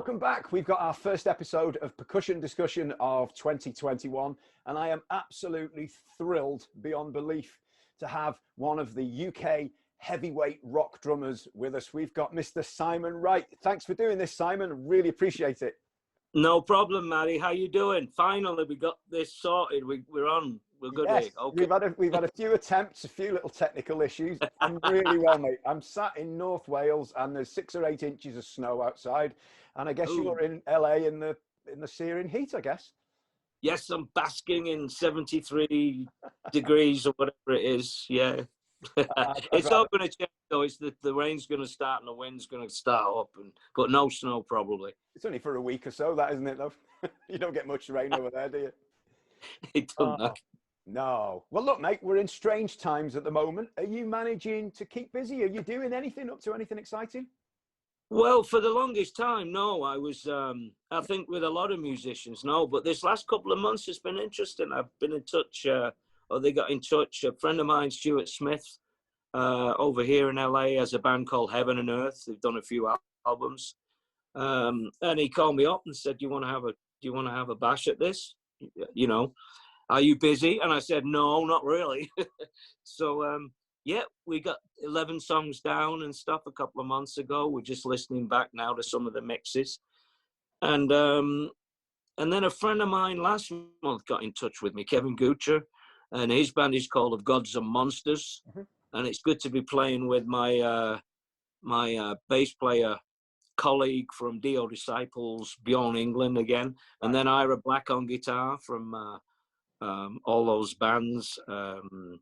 Welcome back. We've got our first episode of Percussion Discussion of 2021, and I am absolutely thrilled beyond belief to have one of the UK heavyweight rock drummers with us. We've got Mr. Simon Wright. Thanks for doing this, Simon. Really appreciate it. No problem, Matty. How you doing? Finally, we got this sorted. We're on. We're good. Yes, here. Okay. we've had a few attempts, a few little technical issues. I'm really well, mate. I'm sat in North Wales, and there's 6 or 8 inches of snow outside, and I guess you're in LA in the searing heat, I guess. Yes, I'm basking in 73 degrees or whatever it is. Yeah. It's not going to change though. It's the rain's going to start and the wind's going to start up, but no snow probably. It's only for a week or so, that isn't it, though? You don't get much rain over there, do you? It doesn't. No. Well, look, mate, we're in strange times at the moment. Are you managing to keep busy? Are you doing anything, up to anything exciting? Well, for the longest time, no. I was, I think with a lot of musicians, no. But this last couple of months has been interesting. I've been in touch, or they got in touch. A friend of mine, Stuart Smith, over here in LA, has a band called Heaven and Earth. They've done a few albums. And he called me up and said, do you want to have a bash at this? You know, are you busy? And I said, no, not really. So, yeah, we got 11 songs down and stuff a couple of months ago. We're just listening back now to some of the mixes. And then a friend of mine last month got in touch with me, Kevin Gucher, and his band is called Of Gods and Monsters. Mm-hmm. And it's good to be playing with my bass player colleague from Dio Disciples, Bjorn England again, and then Ira Black on guitar from all those bands.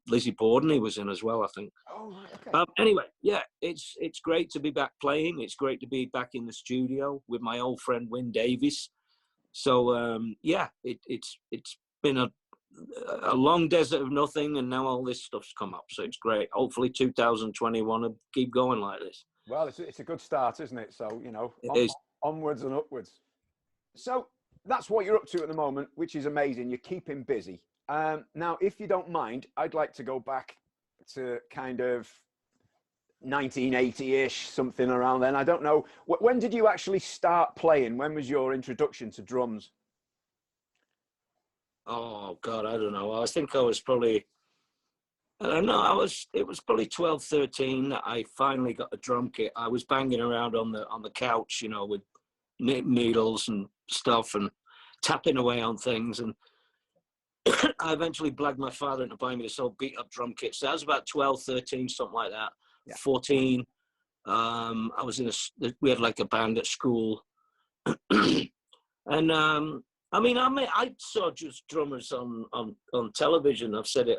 Lizzie Borden, he was in as well, I think. Oh, right, okay. Anyway, yeah, it's great to be back playing. It's great to be back in the studio with my old friend Wyn Davies. So yeah, it's been a long desert of nothing, and now all this stuff's come up. So it's great. Hopefully 2021 will keep going like this. Well, it's a good start, isn't it? So, you know, onwards and upwards. So that's what you're up to at the moment, which is amazing. You're keeping busy. Now, if you don't mind, I'd like to go back to kind of 1980-ish, something around then. I don't know. When did you actually start playing? When was your introduction to drums? Oh, God, I don't know. I think I was probably... I don't know. It was probably 12, 13 that I finally got a drum kit. I was banging around on the couch, you know, with needles and stuff and tapping away on things. And I eventually blagged my father into buying me this old beat up drum kit. So that was about 12, 13, something like that. Yeah. 14. I was we had like a band at school. And I mean, I saw just drummers on television. I've said it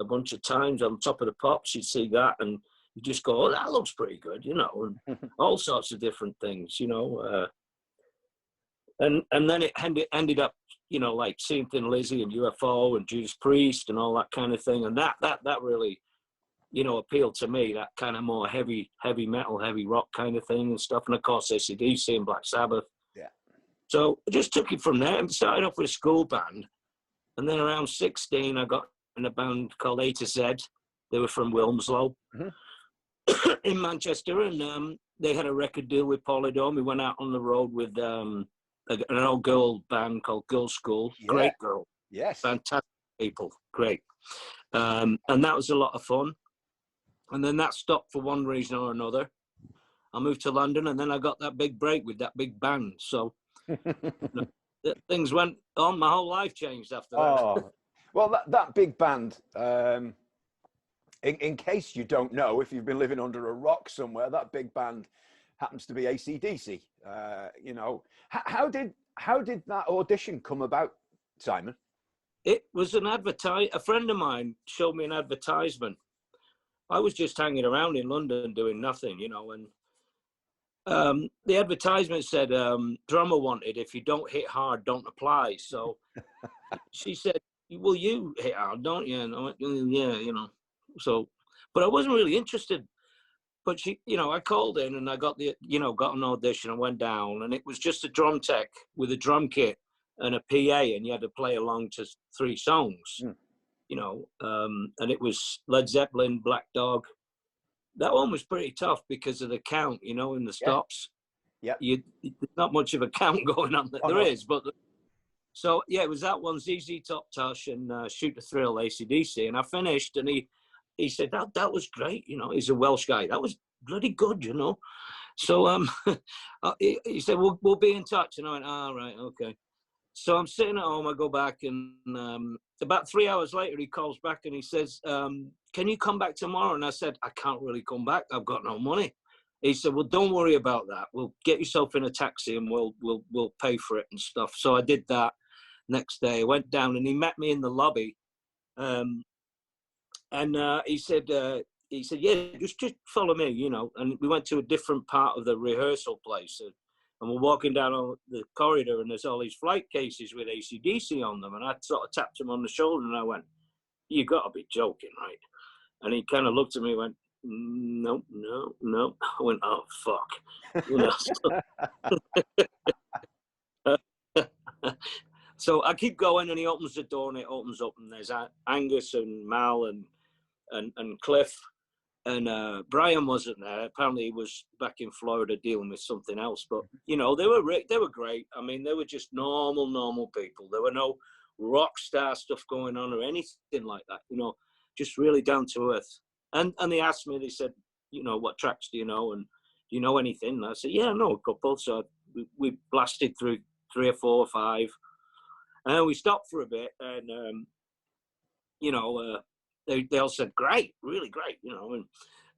a bunch of times. On Top of the Pops, you'd see that and you just go, oh, that looks pretty good, you know, and all sorts of different things, you know. And then it ended up, you know, like seeing Thin Lizzy and UFO and Judas Priest and all that kind of thing. And that really, you know, appealed to me, that kind of more heavy metal, heavy rock kind of thing and stuff. And of course, ACDC and Black Sabbath. Yeah. So I just took it from there and started off with a school band. And then around 16, I got in a band called A to Z. They were from Wilmslow in Manchester, and they had a record deal with Polydome. We went out on the road with an old girl band called Girl School. Yeah. Great girl. Yes. Fantastic people. Great. And that was a lot of fun. And then that stopped for one reason or another. I moved to London, and then I got that big break with that big band. So you know, things went on. My whole life changed after that. Well, that big band, in case you don't know, if you've been living under a rock somewhere, that big band happens to be ACDC. You know, how did that audition come about, Simon? It was a friend of mine showed me an advertisement. I was just hanging around in London doing nothing, you know, and the advertisement said, drummer wanted, if you don't hit hard, don't apply. So she said, well, you hit hard, don't you? And I went, yeah, you know. So, but I wasn't really interested. But she, you know, I called in and I got an audition and went down, and it was just a drum tech with a drum kit and a PA, and you had to play along to 3 songs, you know. And it was Led Zeppelin, Black Dog. That one was pretty tough because of the count, you know, and the stops. Yeah. There's not much of a count going on. There is, but so yeah, it was that one, ZZ Top Tosh and Shoot the Thrill, ACDC, and I finished, and he said that was great, you know. He's a Welsh guy. That was bloody good, you know. So he said we'll be in touch, and I went, all right, okay. So I'm sitting at home. I go back, and about 3 hours later, he calls back and he says, "Can you come back tomorrow?" And I said, "I can't really come back. I've got no money." He said, "Well, don't worry about that. We'll get yourself in a taxi and we'll pay for it and stuff." So I did that. Next day, I went down and he met me in the lobby, and he said, "Yeah, just follow me, you know." And we went to a different part of the rehearsal place, and we're walking down on the corridor, and there's all these flight cases with ACDC on them, and I sort of tapped him on the shoulder, and I went, "You got to be joking, right?" And he kind of looked at me and went, "No, no, no." I went, "Oh fuck," you know. So I keep going, and he opens the door, and it opens up, and there's Angus and Mal and Cliff, and Brian wasn't there. Apparently, he was back in Florida dealing with something else. But you know, they were great. I mean, they were just normal people. There were no rock star stuff going on or anything like that. You know, just really down to earth. And they asked me. They said, you know, "What tracks do you know? And do you know anything?" And I said, "Yeah, I know a couple." So we blasted through 3 or 4 or 5. And then we stopped for a bit, and you know, they all said, "Great, really great," you know,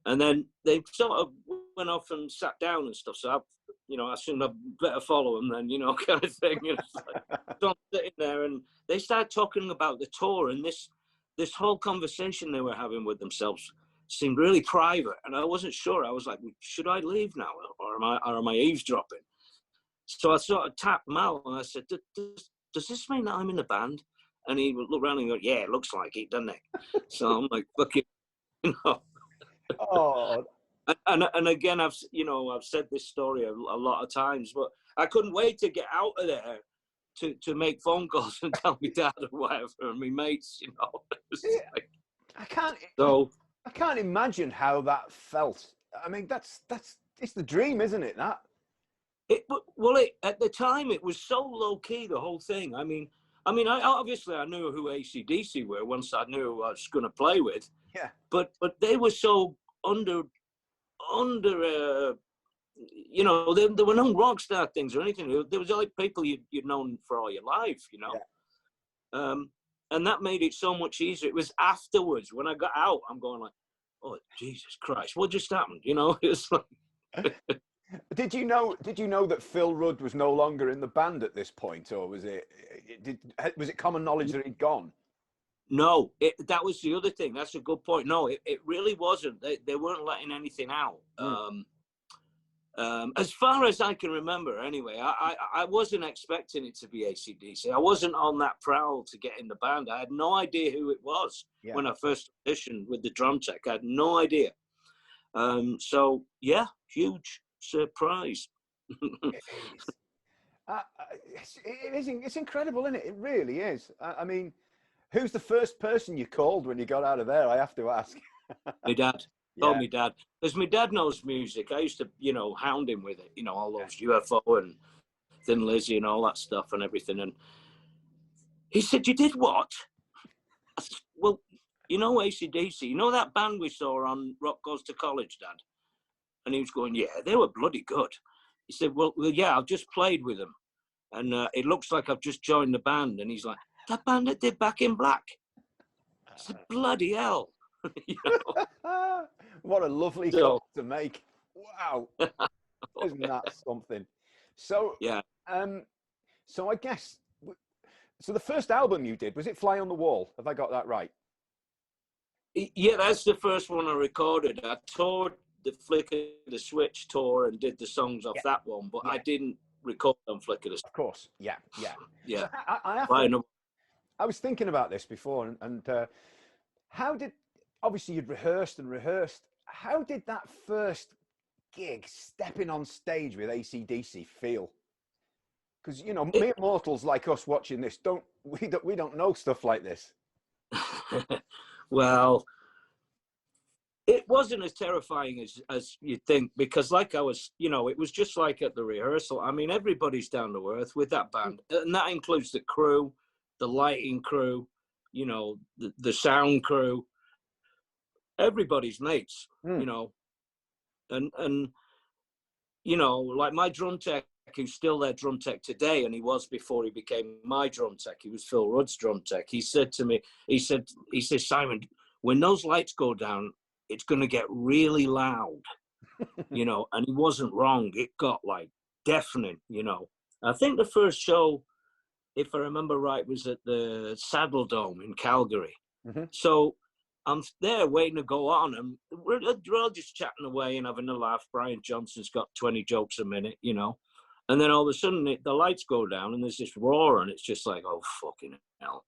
and then they sort of went off and sat down and stuff. So I assumed I better follow them then, you know, kind of thing. You know, so I'm sitting there, and they started talking about the tour, and this whole conversation they were having with themselves seemed really private, and I wasn't sure. I was like, "Should I leave now, or am I eavesdropping?" So I sort of tapped Mal, and I said, "Does this mean that I'm in the band?" And he would look around and go, "Yeah, it looks like it, doesn't it?" So I'm like, "Fuck it," you know. Oh. And again, I've said this story a lot of times, but I couldn't wait to get out of there to make phone calls and tell me dad or whatever, and my mates, you know. Like, I can't imagine how that felt. I mean, it's the dream, isn't it? That. At the time it was so low key, the whole thing. I mean, I knew who ACDC were once I knew who I was going to play with. Yeah. But they were so under. You know, there were no rock star things or anything. There was like people you'd known for all your life, you know. Yeah. And that made it so much easier. It was afterwards when I got out, I'm going like, "Oh Jesus Christ, what just happened?" You know, it was like. Did you know that Phil Rudd was no longer in the band at this point, or was it common knowledge that he'd gone? No, that was the other thing. That's a good point. No, it really wasn't. They weren't letting anything out. As far as I can remember, anyway, I wasn't expecting it to be AC/DC. I wasn't on that prowl to get in the band. I had no idea who it was when I first auditioned with the drum tech. I had no idea. So yeah, huge surprise. It's incredible, isn't it? It really is. I mean, who's the first person you called when you got out of there? I have to ask. My dad. Told me dad, because my dad knows music. I used to, you know, hound him with it, you know, all those UFO and Thin Lizzy and all that stuff and everything. And he said, "You did what?" I said, "Well, you know AC/DC, you know that band we saw on Rock Goes to College, Dad?" And he was going, "Yeah, they were bloody good." He said, well yeah, I've just played with them, and it looks like I've just joined the band." And he's like, "That band that did Back in Black?" I said, "Bloody hell." You know? What a lovely call to make. Wow. Isn't that something? So yeah. So I guess, so the first album you did, was it Fly on the Wall? Have I got that right? Yeah, that's the first one I recorded. I toured the Flicker the Switch tour and did the songs off that one, but I didn't record on Flicker the Switch. Of course, yeah. Yeah. So I was thinking about this before, and how did, obviously you'd rehearsed and rehearsed, how did that first gig, stepping on stage with AC/DC, feel? Because, you know, mere mortals like us watching this we don't know stuff like this. Well, It wasn't as terrifying as you'd think, because like I was, you know, it was just like at the rehearsal. I mean, everybody's down to earth with that band, and that includes the crew, the lighting crew, you know, the sound crew. Everybody's mates, you know, and you know, like my drum tech, who's still their drum tech today, and he was before he became my drum tech. He was Phil Rudd's drum tech. He said to me, he said, Simon, when those lights go down, it's going to get really loud, you know. And he wasn't wrong. It got like deafening, you know. I think the first show, if I remember right, was at the Saddle Dome in Calgary. So I'm there waiting to go on, and we're all just chatting away and having a laugh. Brian Johnson's got 20 jokes a minute, you know. And then all of a sudden the lights go down and there's this roar, and it's just like, oh, fucking hell.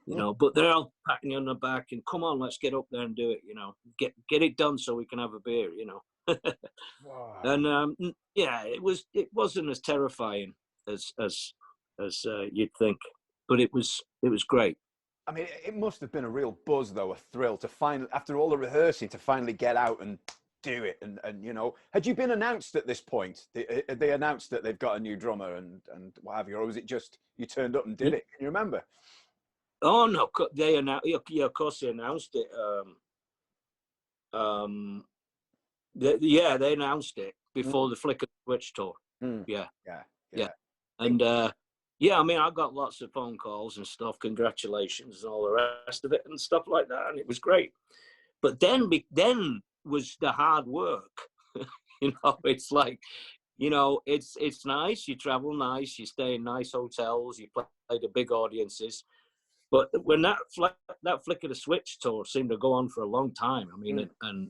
You know, but they're all patting you on the back and come on, let's get up there and do it, you know, get it done so we can have a beer, you know. Wow. And yeah, it wasn't as terrifying as you'd think, but it was great. I mean, it must have been a real buzz, though, a thrill to finally, after all the rehearsing, to finally get out and do it. And you know, had you been announced at this point? They announced that they've got a new drummer and what have you, or was it just you turned up and did it? Can you remember? Oh no, they announced. Yeah, of course they announced it. They announced it before the Flick of the Switch tour. Yeah. And yeah, I mean, I got lots of phone calls and stuff, congratulations and all the rest of it and stuff like that, and it was great. But then was the hard work. You know, it's like, you know, it's nice. You travel nice. You stay in nice hotels. You play the big audiences. But when that Flick of the Switch tour seemed to go on for a long time, I mean, and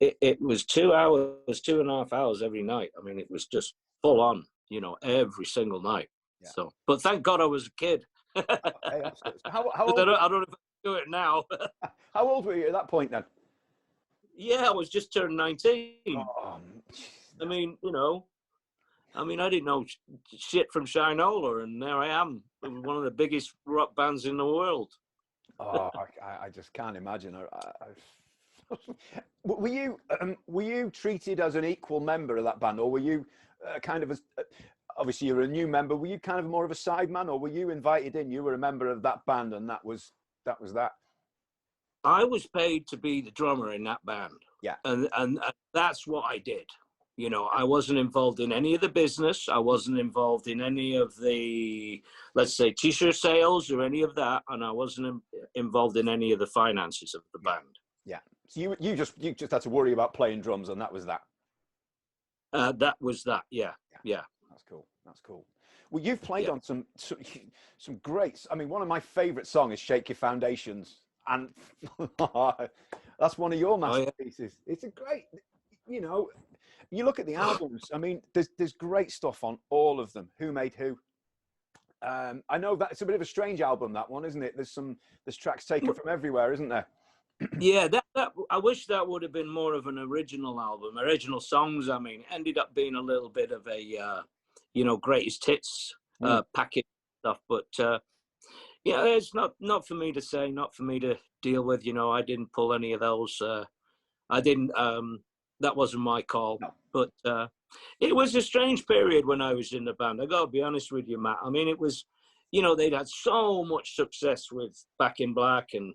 it was 2 hours, 2.5 hours every night. I mean, it was just full on, you know, every single night. Yeah. So, but thank God I was a kid. Hey, how old? I don't know if I can do it now. How old were you at that point then? Yeah, I was just turned 19. Oh, I mean, you know, I didn't know shit from Shinola, and there I am, one of the biggest rock bands in the world. Oh, I just can't imagine. Were you treated as an equal member of that band, or were you kind of obviously you're a new member? Were you kind of more of a sideman, or were you invited in? You were a member of that band, and that was that. I was paid to be the drummer in that band. Yeah, and that's what I did. You know, I wasn't involved in any of the business. I wasn't involved in any of the, let's say, t-shirt sales or any of that, and I wasn't involved in any of the finances of the band. Yeah. So you just had to worry about playing drums, and that was that. That was that. Yeah. That's cool. Well, you've played on some greats. I mean, one of my favorite songs is "Shake Your Foundations," and that's one of your masterpieces. It's a great, you know. You look at the albums. I mean, there's great stuff on all of them. Who Made Who? I know that it's a bit of a strange album, that one, isn't it? There's tracks taken from everywhere, isn't there? Yeah, that I wish that would have been more of an original album. Original songs, I mean, ended up being a little bit of a, you know, greatest hits package stuff. But yeah, it's not for me to say, not for me to deal with. You know, I didn't pull any of those. I didn't. That wasn't my call. No. But it was a strange period when I was in the band. I got to be honest with you, Matt. I mean, it was, you know, they'd had so much success with Back in Black and,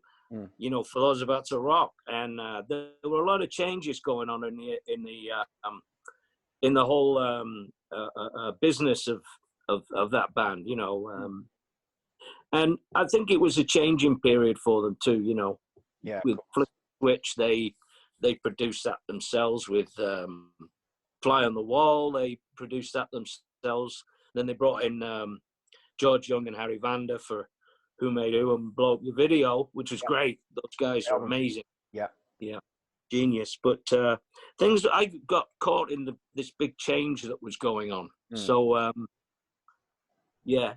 you know, For Those About to Rock, and there were a lot of changes going on in the whole business of that band, you know, and I think it was a changing period for them too, you know. Yeah. With Flip Switch, they produced that themselves. With Fly on the Wall, they produced that themselves. Then they brought in George Young and Harry Vander for Who Made Who and Blow Up Your Video, which was great. Those guys are amazing. Yeah. Genius. But things that I got caught in this big change that was going on. So yeah,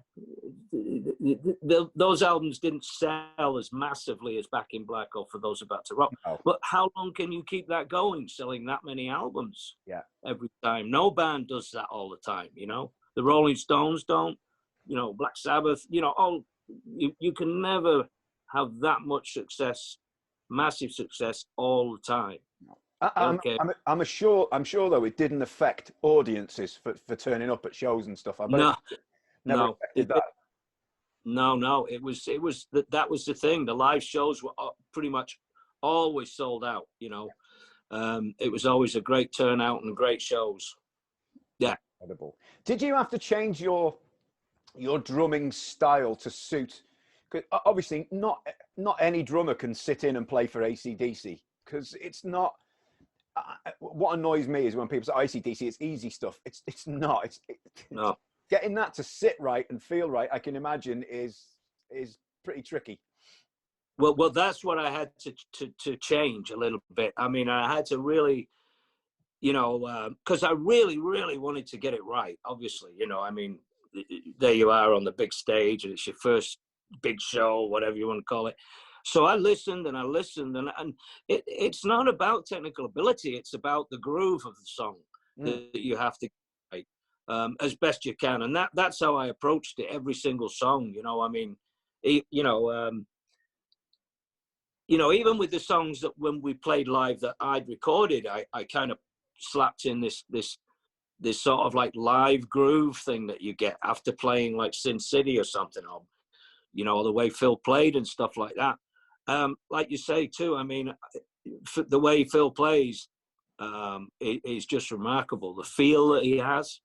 those albums didn't sell as massively as Back in Black or For Those About to Rock. No. But how long can you keep that going, selling that many albums? Yeah, every time. No band does that all the time. You know, the Rolling Stones don't. You know, Black Sabbath. You know, you can never have that much success massive success all the time. Okay. I'm sure though it didn't affect audiences for turning up at shows and stuff. I bet No, it never affected that. No, it was that was the thing. The live shows were pretty much always sold out, you know. It was always a great turnout and great shows. Yeah. Incredible. Did you have to change your drumming style to suit? Because obviously not any drummer can sit in and play for ACDC, because it's not. What annoys me is when people say ACDC, it's easy stuff. It's not. No. Getting that to sit right and feel right, I can imagine, is pretty tricky. Well, that's what I had to change a little bit. I mean, I had to really, you know, because I really wanted to get it right. Obviously, you know, I mean, there you are on the big stage, and it's your first big show, whatever you want to call it. So I listened, and it's not about technical ability. It's about the groove of the song that you have to get right, as best you can. And that's how I approached it, every single song. You know, I mean, even with the songs that when we played live that I'd recorded, I kind of slapped in this sort of like live groove thing that you get after playing like Sin City or something, or, you know, the way Phil played and stuff like that. Like you say too, I mean, the way Phil plays is just remarkable. The feel that he has,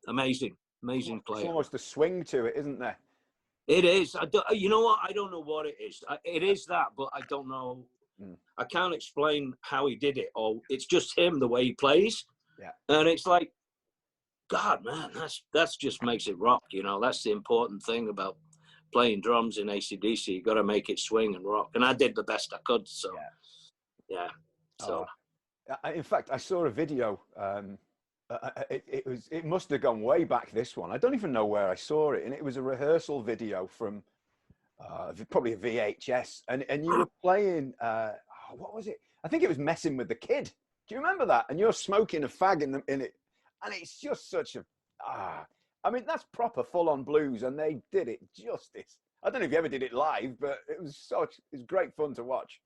amazing player. It's almost a swing to it, isn't there? It is. You know what? I don't know what it is. It is that, but I don't know. I can't explain how he did it, or it's just him, the way he plays. Yeah. And it's like, God, man, that's just makes it rock. You know, that's the important thing about playing drums in ACDC. You got to make it swing and rock. And I did the best I could. So, yeah. So, in fact, I saw a video. It must have gone way back, this one. I don't even know where I saw it, and it was a rehearsal video from probably a VHS, and you were playing what was it? I think it was Messing with the Kid. Do you remember that? And you're smoking a fag in it, and it's just such a I mean, that's proper full-on blues, and they did it justice. I don't know if you ever did it live, but it's great fun to watch.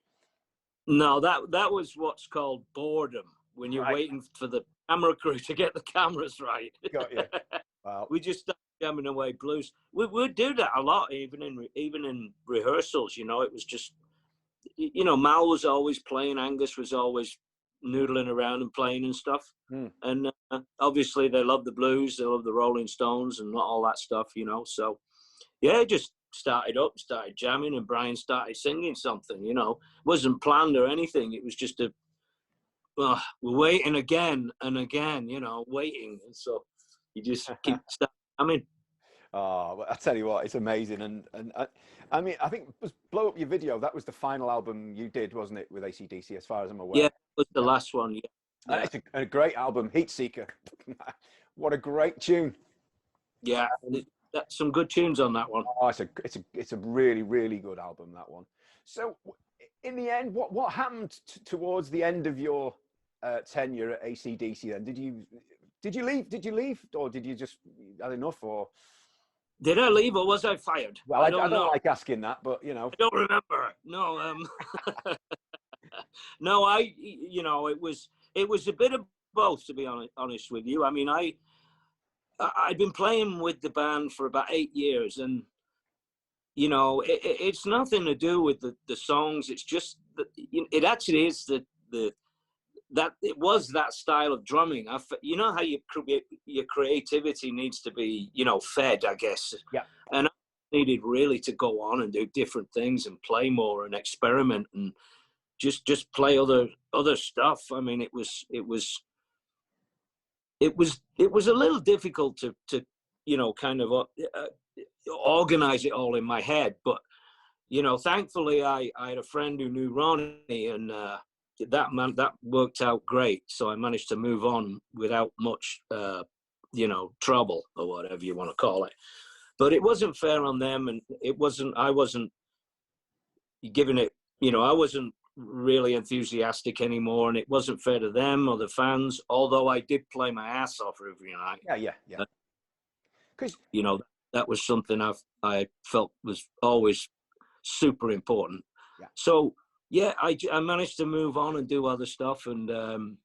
No, that was what's called boredom, when you're waiting for the camera crew to get the cameras right. Got you. Wow. We just started jamming away blues. We'd do that a lot, even in rehearsals. You know, it was just, you know, Mal was always playing, Angus was always noodling around and playing and stuff. And obviously they love the blues, they love the Rolling Stones and all that stuff, you know. So yeah, just started jamming, and Brian started singing something, you know. It wasn't planned or anything. It was just we're waiting again and again, you know, waiting. And so you just keep jamming. Oh, well, I tell you what, it's amazing. And I mean, I think it was Blow Up Your Video. That was the final album you did, wasn't it, with ACDC, as far as I'm aware? Yeah, it was the last one. Yeah. It's a great album, Heat Seeker. What a great tune. Yeah, that's some good tunes on that one. Oh, it's a really, really good album, that one. So in the end, what happened towards the end of your tenure at ACDC then? Did you leave, or did you just had enough, or did I leave, or was I fired? Well, I don't like asking that, but you know, I don't remember. No, no, you know, it was a bit of both, to be honest with you. I mean, I'd been playing with the band for about 8 years, and you know, it's nothing to do with the songs. It's just that it actually is that it was that style of drumming. You know how your creativity needs to be, you know, fed, I guess. Yeah. And I needed really to go on and do different things and play more and experiment and just play other stuff. I mean, it was a little difficult to you know, kind of organize it all in my head. But you know, thankfully I had a friend who knew Ronnie, and that worked out great. So I managed to move on without much, you know, trouble, or whatever you want to call it. But it wasn't fair on them, and I wasn't giving it, you know, I wasn't really enthusiastic anymore, and it wasn't fair to them or the fans, although I did play my ass off every night. Yeah. Because you know, that was something I felt was always super important. So yeah, I managed to move on and do other stuff, and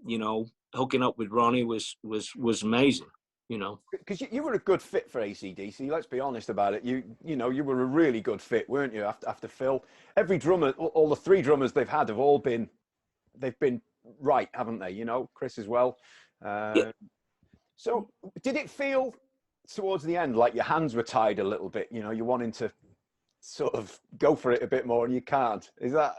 you know, hooking up with Ronnie was amazing. You know, because you were a good fit for ACDC. Let's be honest about it. You know, you were a really good fit, weren't you? After Phil, every drummer, all the three drummers they've had have all been, they've been right, haven't they? You know, Chris as well. yeah. So did it feel towards the end like your hands were tied a little bit? You know, you're wanting to sort of go for it a bit more and you can't. Is that?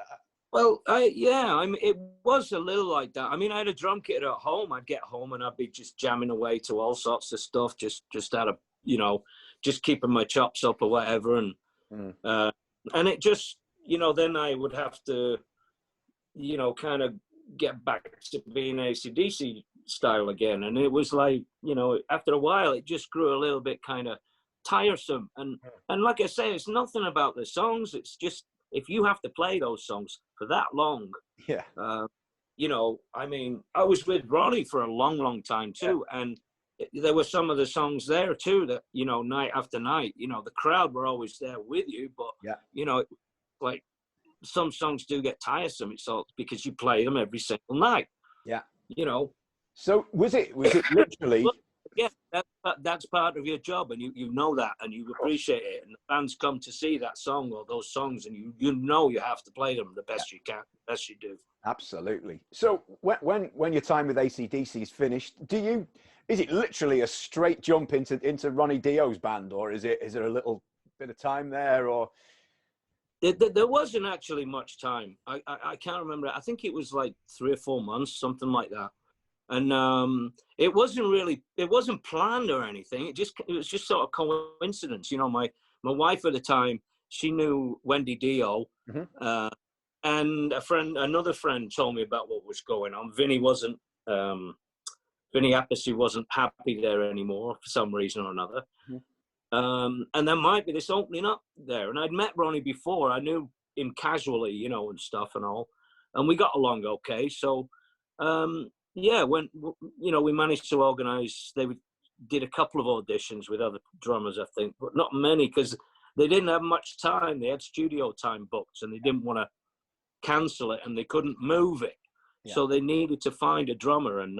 Well, I mean, it was a little like that. I mean, I had a drum kit at home. I'd get home and I'd be just jamming away to all sorts of stuff, just out of, you know, just keeping my chops up or whatever. And it just, you know, then I would have to, you know, kind of get back to being AC/DC style again. And it was like, you know, after a while, it just grew a little bit kind of tiresome. And like I say, it's nothing about the songs. It's just, if you have to play those songs for that long, you know, I mean, I was with Ronnie for a long time too. And there were some of the songs there too that, you know, night after night, you know, the crowd were always there with you, but, you know, like some songs do get tiresome. It's all because you play them every single night. Yeah. You know. So was it literally? Yeah, that's part of your job, and you know that, and you appreciate it. And the fans come to see that song or those songs, and you know you have to play them the best you can, best you do. Absolutely. So when your time with AC/DC is finished, is it literally a straight jump into Ronnie Dio's band, or is there a little bit of time there, or? There wasn't actually much time. I can't remember. I think it was like 3 or 4 months, something like that. And it wasn't planned or anything. It was just sort of coincidence. You know, my wife at the time, she knew Wendy Dio, and another friend told me about what was going on. Vinny Appice wasn't happy there anymore for some reason or another. And there might be this opening up there. And I'd met Ronnie before. I knew him casually, you know, and stuff and all. And we got along okay. So, yeah, when, you know, we managed to organize, did a couple of auditions with other drummers, I think, but not many because they didn't have much time. They had studio time booked and they didn't want to cancel it and they couldn't move it. So they needed to find a drummer. And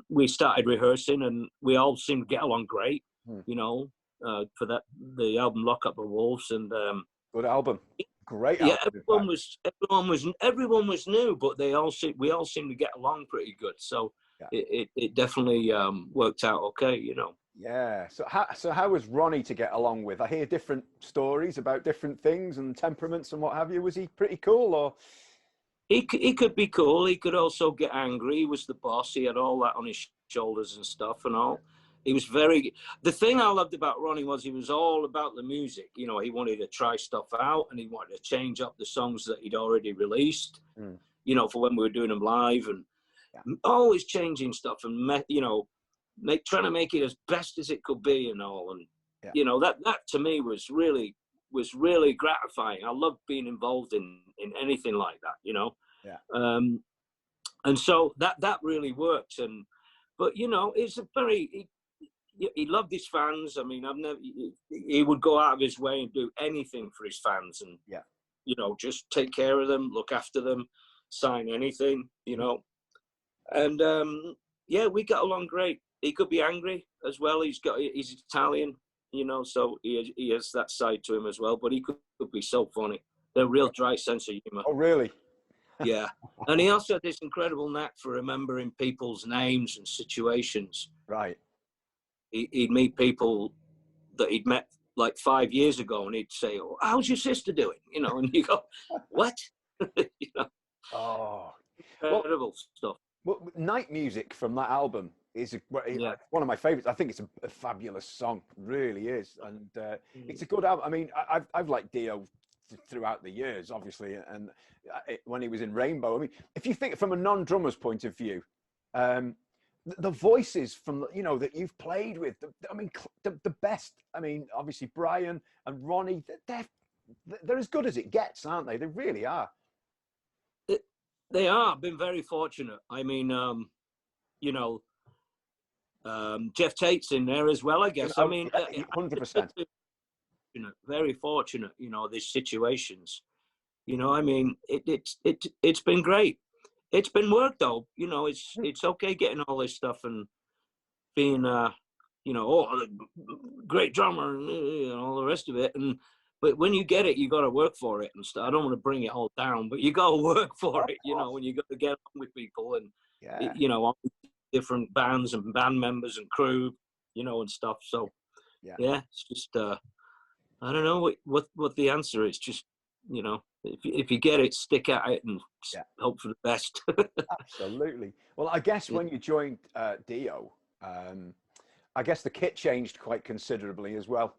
we started rehearsing and we all seemed to get along great. You know, for the album Lock Up the Wolves, and good album, great album. Yeah, everyone was new, but we all seemed to get along pretty good. So it definitely worked out okay, you know. Yeah. So how was Ronnie to get along with? I hear different stories about different things and temperaments and what have you. Was he pretty cool, or? He could be cool. He could also get angry. He was the boss. He had all that on his shoulders and stuff and all. He was the thing I loved about Ronnie was he was all about the music. You know, he wanted to try stuff out and he wanted to change up the songs that he'd already released, you know, for when we were doing them live, and always changing stuff and, you know, trying to make it as best as it could be and all. And, you know, that to me was really gratifying. I loved being involved in anything like that, you know. And so that really worked. But, you know, it's he loved his fans. I mean, he would go out of his way and do anything for his fans and, you know, just take care of them, look after them, sign anything, you know. And, yeah, we got along great. He could be angry as well. He's Italian, you know, so he has that side to him as well, but he could be so funny. They're real dry sense of humor. Oh, really? Yeah. And he also had this incredible knack for remembering people's names and situations. Right. He'd meet people that he'd met like 5 years ago and he'd say, "Oh, how's your sister doing?" You know, and you go, "What?" You know? Oh, incredible stuff. Well, Night Music from that album is one of my favorites. I think it's a fabulous song, really is, and it's a good album. I mean, I've liked Dio throughout the years, obviously, and when he was in Rainbow. I mean, if you think from a non-drummer's point of view, the voices from, you know, that you've played with, I mean, the best. I mean, obviously Brian and Ronnie, they're as good as it gets, aren't they? They really are. They are. I've been very fortunate. I mean, you know, Geoff Tate's in there as well, I guess. I mean, 100%. very fortunate, you know, these situations. You know, I mean, it's been great. It's been work though. You know, it's okay getting all this stuff and being, you know, oh, great drummer and all the rest of it. But when you get it, you got to work for it and stuff. I don't want to bring it all down, but you got to work for it, you know, when you got to get on with people and, you know, on different bands and band members and crew, you know, and stuff. So, yeah, it's just, I don't know what the answer is. Just, you know, if you get it, stick at it and hope for the best. Absolutely. Well, I guess when you joined Dio, I guess the kit changed quite considerably as well.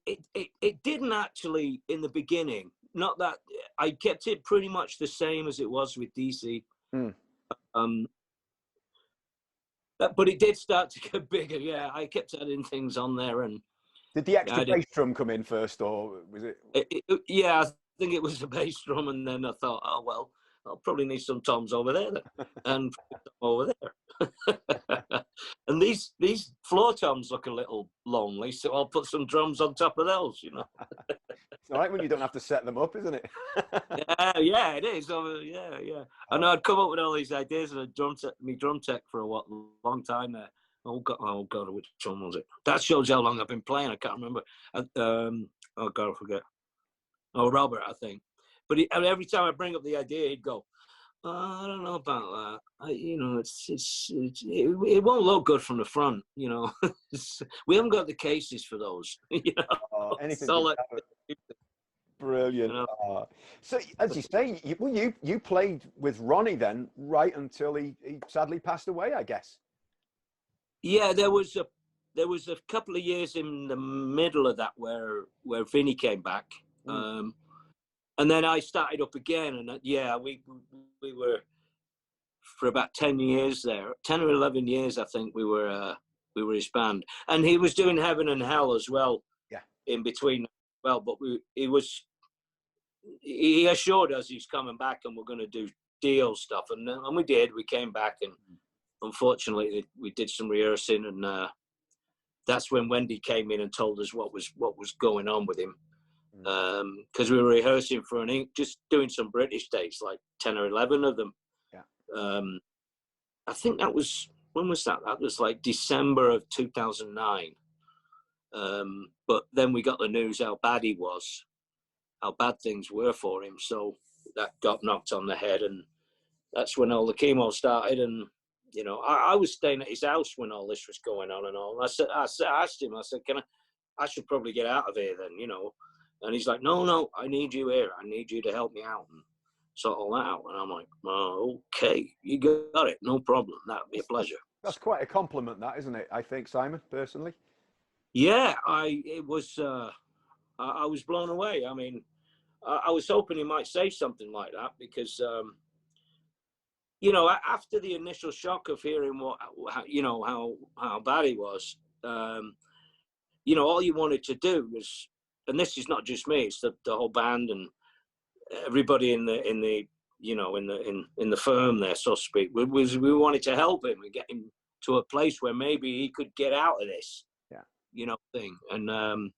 It didn't actually in the beginning. Not that I kept it pretty much the same as it was with DC. But it did start to get bigger. Yeah, I kept adding things on there. And did the extra bass drum come in first, or was it? Yeah, I think it was the bass drum, and then I thought, oh well, I'll probably need some toms over there then, and over there. And these floor toms look a little lonely, so I'll put some drums on top of those. You know, it's all right when you don't have to set them up, isn't it? yeah, it is. Yeah. I know I'd come up with all these ideas and drum tech for a long time there. Oh God, which one was it? That shows how long I've been playing. I can't remember. Oh God, I forget. Oh, Robert, I think. But every time I bring up the idea, he'd go, I don't know about that. You know, it won't look good from the front. You know, we haven't got the cases for those. You know, anything. Brilliant. You know? So, as you say, you played with Ronnie then, right until he sadly passed away, I guess. Yeah, there was a couple of years in the middle of that where Vinny came back, and then I started up again, and we were for about 10 years there, 10 or 11 years, I think we were his band, and he was doing Heaven and Hell as well, in between. Well, but he assured us he's coming back and we're going to do Dio stuff, and we did. We came back and. Unfortunately, we did some rehearsing, and that's when Wendy came in and told us what was going on with him. Because we were rehearsing for just doing some British dates, like 10 or 11 of them. I think that was, when was that? That was like December of 2009. But then we got the news how bad he was, how bad things were for him. So that got knocked on the head, and that's when all the chemo started. And you know, I was staying at his house when all this was going on and all. And I asked him, I said, I should probably get out of here then, you know. And he's like, no, I need you here. I need you to help me out and sort all that out. And I'm like, oh, okay, you got it. No problem. That would be a pleasure. That's quite a compliment, that, isn't it? I think, Simon, personally. Yeah, I was blown away. I mean, I was hoping he might say something like that because, you know, after the initial shock of hearing how bad he was, you know, all you wanted to do was, and this is not just me, it's the whole band and everybody in the firm there, so to speak. We wanted to help him and get him to a place where maybe he could get out of this, you know, thing. And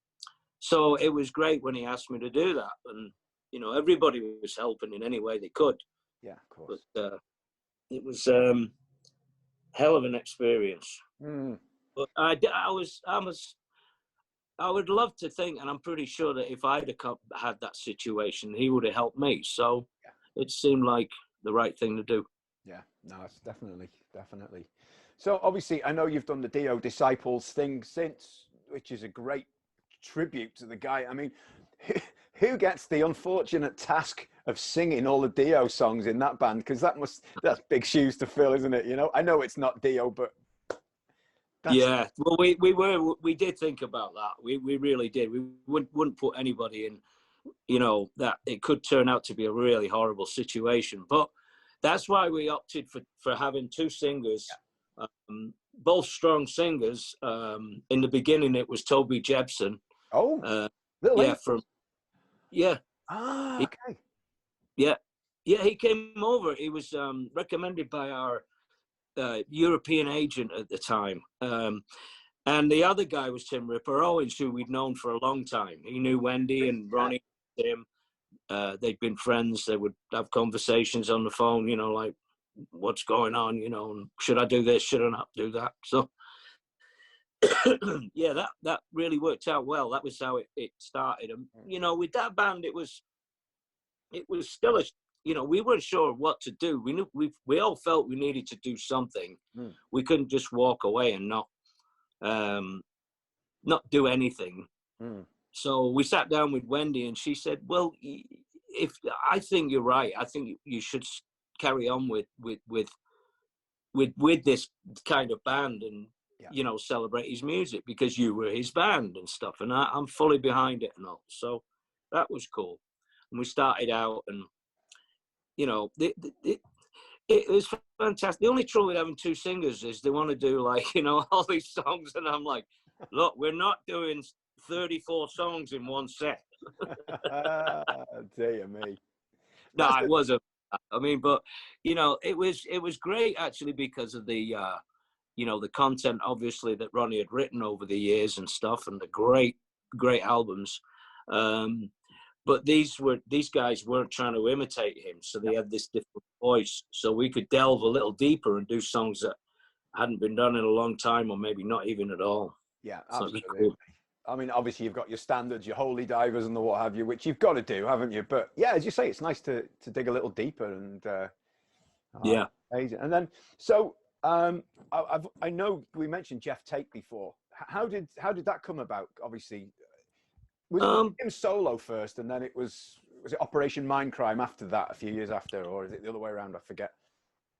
so it was great when he asked me to do that, and you know, everybody was helping in any way they could. Yeah, of course. But it was hell of an experience. But I would love to think, and I'm pretty sure that if I'd have had that situation, he would have helped me. So it seemed like the right thing to do. Yeah, no, it's definitely. So obviously, I know you've done the Dio Disciples thing since, which is a great tribute to the guy. I mean, who gets the unfortunate task of singing all the Dio songs in that band? Because that's big shoes to fill, isn't it? You know, I know it's not Dio, but yeah, well, we did think about that. We really did. We wouldn't put anybody in, you know, that it could turn out to be a really horrible situation. But that's why we opted for having two singers, both strong singers. In the beginning, it was Toby Jebsen. Oh, okay. He came over. He was recommended by our European agent at the time, And the other guy was Tim Ripper Owens, who we'd known for a long time. He knew Wendy and Ronnie, Tim. They'd been friends. They would have conversations on the phone, you know, like, what's going on, you know, and should I do this? Should I not do that? So, yeah, that really worked out well. That was how it started. And, you know, with that band, it was still a, you know, we weren't sure what to do. We knew we all felt we needed to do something. We couldn't just walk away and not do anything. So we sat down with Wendy, and she said, well, if I think you're right, I think you should carry on with this kind of band, and you know, celebrate his music, because you were his band and stuff, and I'm fully behind it and all. So that was cool. And we started out, and you know, it was fantastic. The only trouble with having two singers is they want to do, like, you know, all these songs, and I'm like, look, we're not doing 34 songs in one set. Dear me. No, it wasn't. I mean, but you know, it was great actually, because of the you know, the content obviously that Ronnie had written over the years and stuff, and the great albums. But these guys weren't trying to imitate him, so they had this different voice, so we could delve a little deeper and do songs that hadn't been done in a long time, or maybe not even at all. Yeah, so absolutely. Cool. I mean, obviously you've got your standards, your holy divers and the what have you, which you've got to do, haven't you? But yeah, as you say, it's nice to dig a little deeper, and yeah. Amazing. And then, so I know we mentioned Geoff Tate before. How did that come about? Obviously, was it him solo first, and then was it Operation Mindcrime after that, a few years after, or is it the other way around? I forget.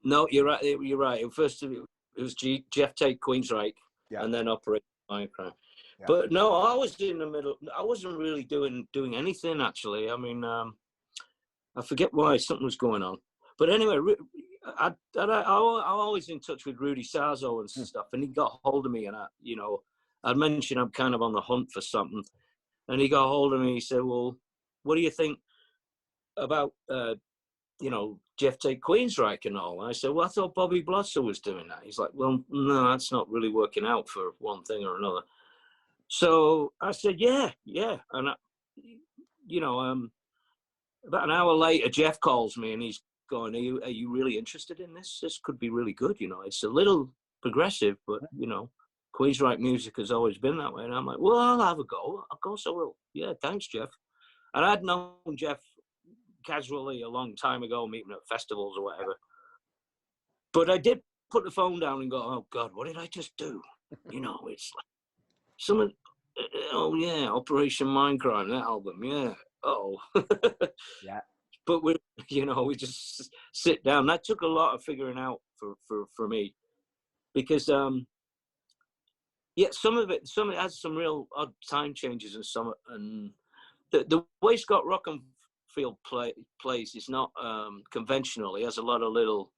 No, you're right. You're right. First, it was Geoff Tate, Queensryche, and then Operation Mindcrime. Yeah. But no, I was in the middle. I wasn't really doing anything actually. I mean, I forget why, something was going on. But anyway, I always in touch with Rudy Sarzo and stuff, and he got hold of me, and I'd mentioned I'm kind of on the hunt for something, and he got hold of me. He said, "Well, what do you think about Geoff Tate, Queensryche and all?" And I said, "Well, I thought Bobby Blotzer was doing that." He's like, "Well, no, that's not really working out for one thing or another." So I said, yeah. And, about an hour later, Geoff calls me, and he's going, are you really interested in this? This could be really good. You know, it's a little progressive, but, you know, Queensryche music has always been that way. And I'm like, well, I'll have a go. Of course I will. Yeah, thanks, Geoff. And I'd known Geoff casually a long time ago, meeting at festivals or whatever. But I did put the phone down and go, oh, God, what did I just do? You know, it's like, someone, oh yeah, Operation Mindcrime, that album, yeah. Yeah. But we just sit down. That took a lot of figuring out for me, because some of it has some real odd time changes, and the way Scott Rockenfield plays is not conventional. He has a lot of little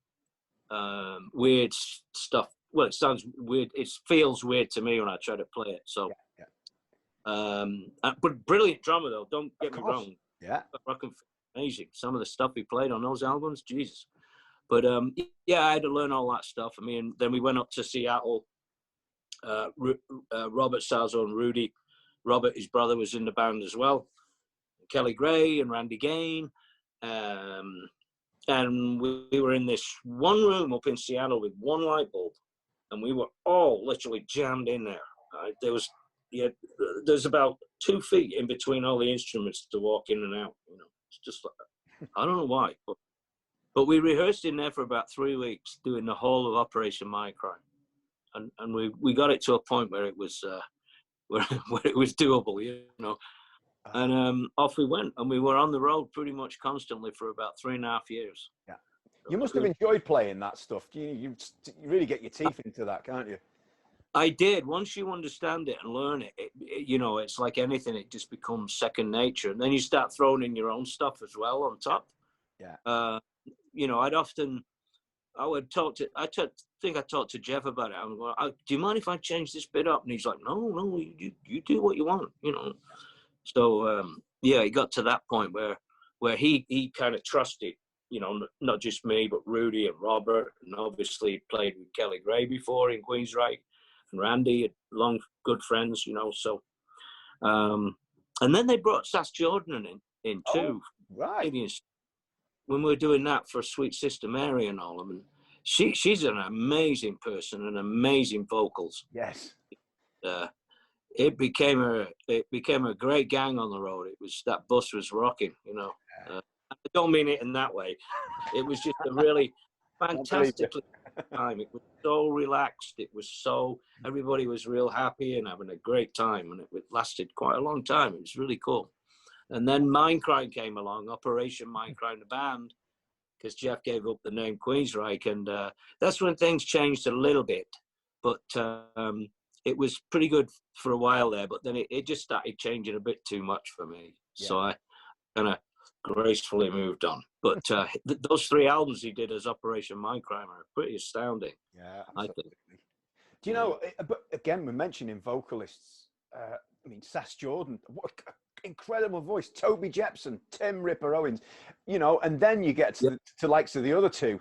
weird stuff. Well, it sounds weird. It feels weird to me when I try to play it. So, but brilliant drummer though. Don't get me wrong. Yeah, amazing. Some of the stuff he played on those albums, Jesus. But I had to learn all that stuff. I mean, then we went up to Seattle. Robert Sarzo and Rudy. Robert, his brother, was in the band as well. Kelly Gray and Randy Gain. And we were in this one room up in Seattle with one light bulb. And we were all literally jammed in there. There's about 2 feet in between all the instruments to walk in and out. You know, it's just like, I don't know why, but we rehearsed in there for about 3 weeks, doing the whole of Operation Mindcrime, and we got it to a point where it was where it was doable, you know. And off we went, and we were on the road pretty much constantly for about 3.5 years. Yeah. You must have enjoyed playing that stuff. You really get your teeth into that, can't you? I did. Once you understand it and learn it, you know, it's like anything. It just becomes second nature. And then you start throwing in your own stuff as well on top. Yeah. You know, I would talk to, I think I talked to Geoff about it. I'm going, do you mind if I change this bit up? And he's like, no, you do what you want, you know. So, he got to that point where he kind of trusted, you know, not just me, but Rudy and Robert, and obviously played with Kelly Gray before in Queensryche. Randy, long good friends, you know. So, and then they brought Sass Jordan in too. Oh, right. When we were doing that for Sweet Sister Mary and all of them. She's an amazing person and amazing vocals. Yes. It became a great gang on the road. That bus was rocking, you know. I don't mean it in that way. It was just a really fantastic time. It was so relaxed. Everybody was real happy and having a great time, and it lasted quite a long time. It was really cool. And then Mindcrime came along, Operation Mindcrime, the band, because Geoff gave up the name Queensryche, and that's when things changed a little bit. But it was pretty good for a while there, but then it just started changing a bit too much for me. Yeah. So I kind of gracefully moved on. But those 3 albums he did as Operation Mindcrime are pretty astounding. Yeah, I think. Do you know, but again, we're mentioning vocalists. I mean, Sass Jordan, what incredible voice. Toby Jepson, Tim Ripper Owens, you know, and then you get to the likes of the other two.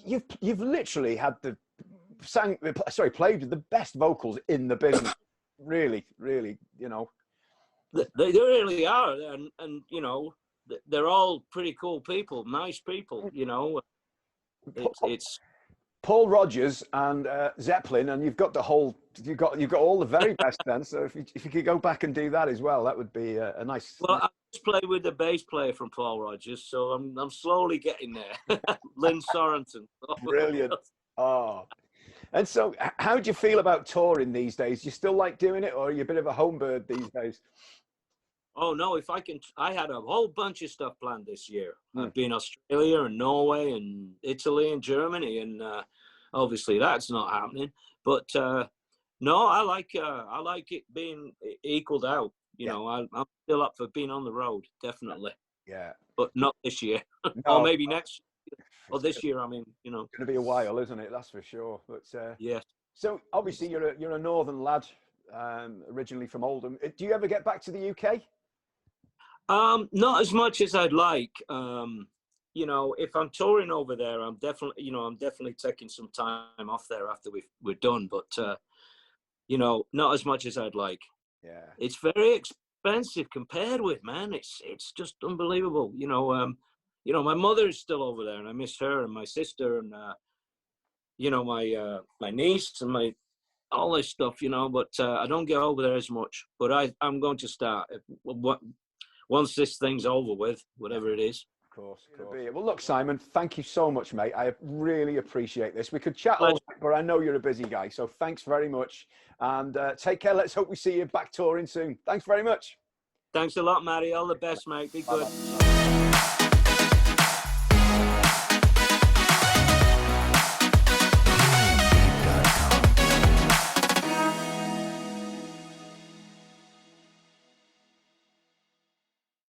You've literally had played with the best vocals in the business. Really, really, you know. They really are, and you know, they're all pretty cool people, nice people, you know. It's Paul Rodgers and Zeppelin, and you've got all the very best then. So if you could go back and do that as well, that would be a nice. Well, I just played with the bass player from Paul Rodgers, so I'm slowly getting there. Lynn Sorensen. Brilliant. Oh, and so how do you feel about touring these days? Do you still like doing it, or are you a bit of a home bird these days? Oh no, if I can, I had a whole bunch of stuff planned this year. I've been Australia and Norway and Italy and Germany, and obviously that's not happening. But no, I like it being equaled out. You know, I'm still up for being on the road, definitely. Yeah. But not this year, No, or maybe next year. Or this year. I mean, you know, it's going to be a while, isn't it? That's for sure. But yeah. So obviously you're a northern lad, originally from Oldham. Do you ever get back to the UK? Not as much as I'd like. You know, if I'm touring over there, I'm definitely taking some time off there after we're done. But you know, not as much as I'd like. Yeah, it's very expensive compared with, man. It's just unbelievable. You know, my mother is still over there, and I miss her, and my sister, and you know, my niece, and all this stuff. You know, but I don't get over there as much. But I'm going to start. Once this thing's over with, whatever it is. Of course. Well, look, Simon, thank you so much, mate. I really appreciate this. We could chat all night, but I know you're a busy guy, so thanks very much. And take care. Let's hope we see you back touring soon. Thanks very much. Thanks a lot, Matty. All the best, mate. Be good. Bye-bye.